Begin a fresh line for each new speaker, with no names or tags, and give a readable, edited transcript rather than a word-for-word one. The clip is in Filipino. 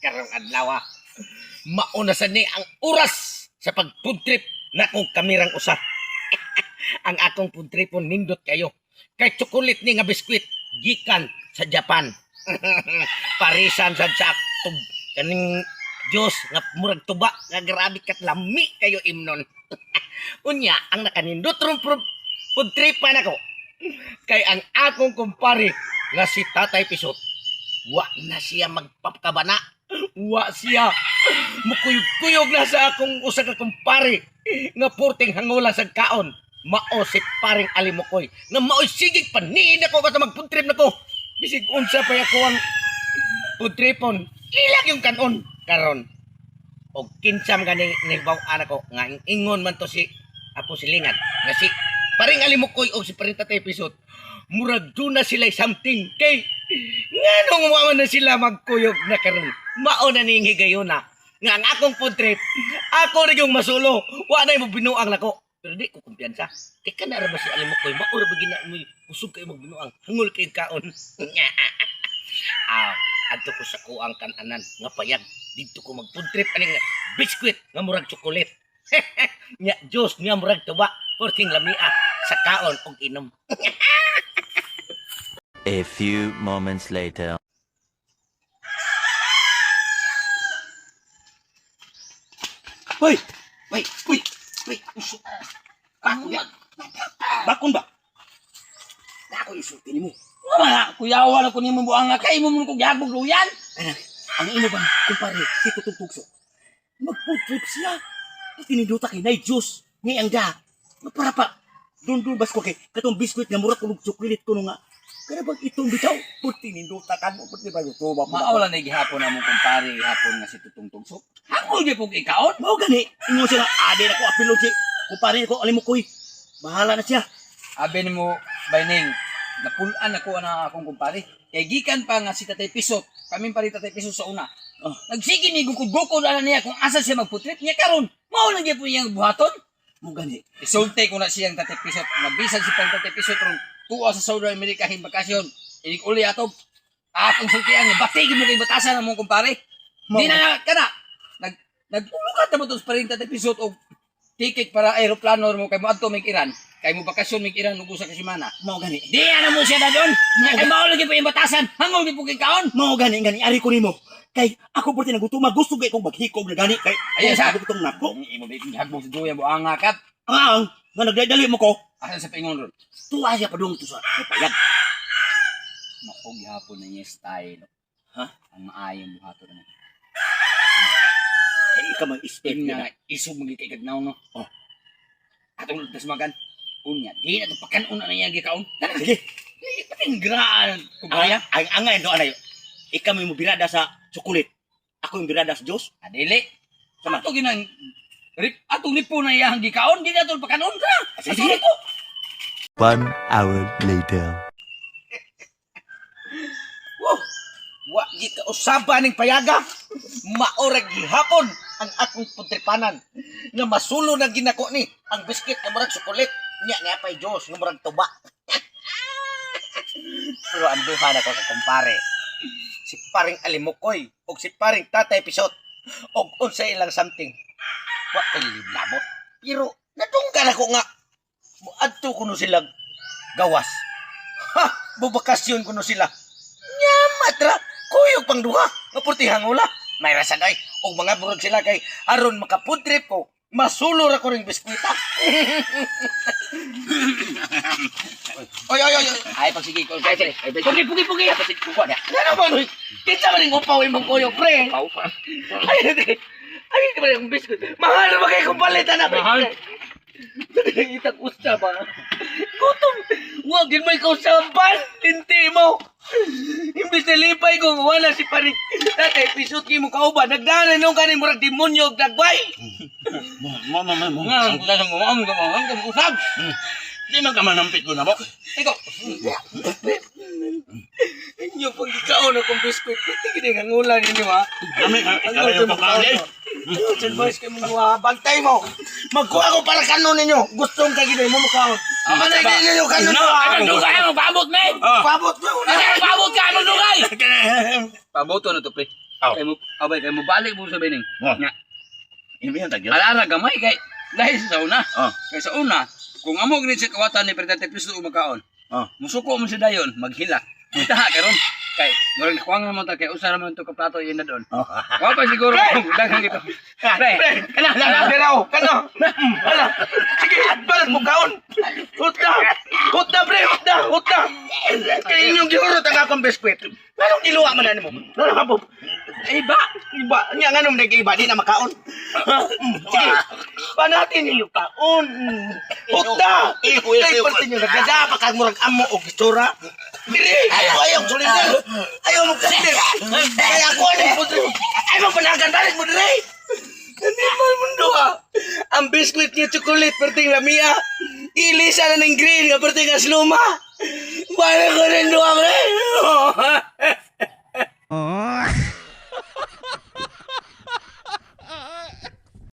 karong adlaw. Mauna sa ni ang oras sa pag-food trip na kong kamirang usa. Ang akong food tripon nindot kayo. Kay chocolate ni nga biskwit gikan sa Japan. Parisan sa kaning Diyos nga murag tuba nga grabe kat lami kayo imnon. Unya ang nakanindot ron food tripan ako. Kay ang akong kumpare nga si Tatay Pisot. Wa na siya magpapakabana. Wa siya. Mukuyog-kuyog na sa akong usa ka kumpare nga purting hangula sa kaon. Mao si paring Alimukoy nga mao'y sigig panid ako basta mag-food trip na ko. Bisig unsa pa ako ang food tripon. Ilag yung kanon karon. Og kinsam gani nagbaw-an ako nga ingon man to si Apo Silingan nga si paring Alimukoy o si paring Tatay Pisot. Murag doon na sila something kay nganong waman na sila magkuyog na karon. Mao na ning higayon na nga ang akong food trip ako rin yung masulo wa na mo binuang nako. Pero di ko kumpiyansa. Kaya ka na ba si Alimukoy? Maura ba gina mo usog kayo magbinuang. Hangul kayo kaon. Adto ko sa kuang kananan. Nga payag. Dito ko mag-food trip. Aning biskwit. Nga murag chocolate. Nya Diyos nga murag tuba. Porting lamia. Sa kaon og inom.
A few moments later.
Hoy! Hoy! Hoy! Hoy! Usok! Bakon ba? Bakon ba? Ako isulti ni mo.
Wala, kuyawa na ko ni mo buang nga kay mo mo kong gihagog luyan.
Anak, ang ino ba, kumpare, si Tutugtugso. Mag-food trip siya. Tiniduta kay Nay Diyos. Ngayang da. Para pa. Doon bas ko kay katong biskuit nga murag kulog chocolate ko nga. Kaya bag itong bitaw. Puti niduta ka mo. Puti ba ito ba?
Maawala na gihapon na mong kumpare, gihapon nga si Tutong Tugso. Hangol di pong ikaon.
Mao gani. Ingon siya nga, ade na ko apilo si kumpare ko Alimukoy. Bahala na siya.
Abi ni mo, Bayning, napulaan ako na akong kumpare. Kaya gikan pa nga si Tatay Pisot. Kaming pa rin Tatay Pisot sa una.
Oh.
Nagsige ni gukod-gukod na niya kung asa siya magputrit niya karon. Maawala niya po niyang buhaton.
Mao gani.
Isulti ko na siyang Tatay Pisot. Nabisan si Tatay Pisot ron. Tuwa sa Saudi America hin bakasyon. Inig uli ato. Atong sultian nga batigin mo kay batasan ng mong kumpare. Di na kana. Nagulukat na mo ito pa rin Tatay Pisot o ticket para aeroplano mo kay mo adto mig Iran. Kay mo bakasyon mig Iran ubusa ka semana.
Mao gani.
Di na mo siya na doon. Kay mao lagi po yung batasan. Hangol di po kay kaon.
Mao gani ari ko nimo. Kay ako puti nagutuma gusto kay kong maghikog na gani kay
Ayan sa
butong nako.
Imo bibig hagbog sa duya mo ang akat.
Ang nga nagdadali mo ko.
Asa sa pingon ron.
Tuwa siya padung to sa payag.
Mako gihapon na niya style.
Ha?
Ang maayong buhaton na.
Kay ika man step
Ing
na.
nga isog magi kay kagnaw no.
Oh.
Atong lutas magan. Unya, di na to pakanon na niya gikaon. Tara.
Sige.
Patinggraan kumpaya.
Ang angay do anay. Ika mo birada sa chocolate. Ako yung birada sa Diyos.
Adili. Sama to ginang atong lipo na iyang gikaon, di na to pakanon ka.
Sige.
Ato to.
1 hour later.
Wa gi ka usaba ning payaga. Maorag gihapon ang akong putripanan. Nga masulo na ginako ni ang biscuit nga murag chocolate. Nya niya pa'y Diyos nga murag tuba. Pero anduhan ako sa kumpare. Si paring Alimukoy o si paring Tatay Pisot o unsa ilang something. Wa ilabot. Pero nadunggan ako nga adto ko no sila gawas. Ha! Bubakasyon ko no sila. Nyamatra! Kuyog pang duha! Mapurtihang ula! May rasan ay! O mga burog sila kay aron makafood trip ko, masulor ako ring biskwita. Oy!
Ay pagsige ko. Ay pre.
Pugi! Kuha na! Ano ba nun? Kita ba rin upaw imong kuyog, pre? Ay, di ba yung biskwit? Mahal na ba kayo kung palitan na?
Mahal.
Itag usta ba? Gutom! Huwag din mo ikaw sampan! Tinti mo! Imbis na lipay ko, wala si paring Tatay Pisot mo kauban. Nagdanan nung kanin murag demonyo dagbay!
Mama.
Nga, ang kulang mo, ang usab.
Di man ka manampit ko na mo.
Ikaw.
Inyo pag ikaon akong biskwit, tigil ang ulan ninyo ha.
Kami yung pagkain.
Sen boys kayo mong buha, bantay mo! Magkuha ko para kanon ninyo! Gustong kaginoy mo mukhaon! Manay kayo ninyo kanon mo ha!
Ano dugay mo pabot me?
Pabot mo!
Ano pabot ka ano dugay? Paboto na to pre.
Aw.
Kay mo balik mo sa bining.
Oh.
Nga,
Imi ang tagyo.
ala gamay kay dahil sa una.
Oh.
Kay sa una, kung amo gani sa kawatan ni 30 piso umakaon.
Oh.
Musuko mo si dayon, maghila. Taha karon. Kay murag nakuha mo ta kay usa ra man to ka plato yun na doon.
Oh.
Wa pa siguro daghang dito. Pre,
Kana, piraw, kana. Ala, sige, balat mo kaon. Hutda, pre, hutda. Kaya inyong gihurot ang akong biskwit. Anong giluwa man na mo? Ano ka po? Iba, nga nga nung nag-iba, di na makaon. Sige, pa natin inyong kaon. Hutda! Kaya pati nyo nagdada, pakag murag amo o gitsura. Dili! Ayaw, sulinder! Ayaw mo sulinder! Kaya ako, ano yung putri? Ayaw mo panagan, balik mo dili! Hindi mo mundo ha. Ang biskwit niya chocolate perting lamia. Ilisa na ng green nga perting asluma. Balik ko rin doang eh.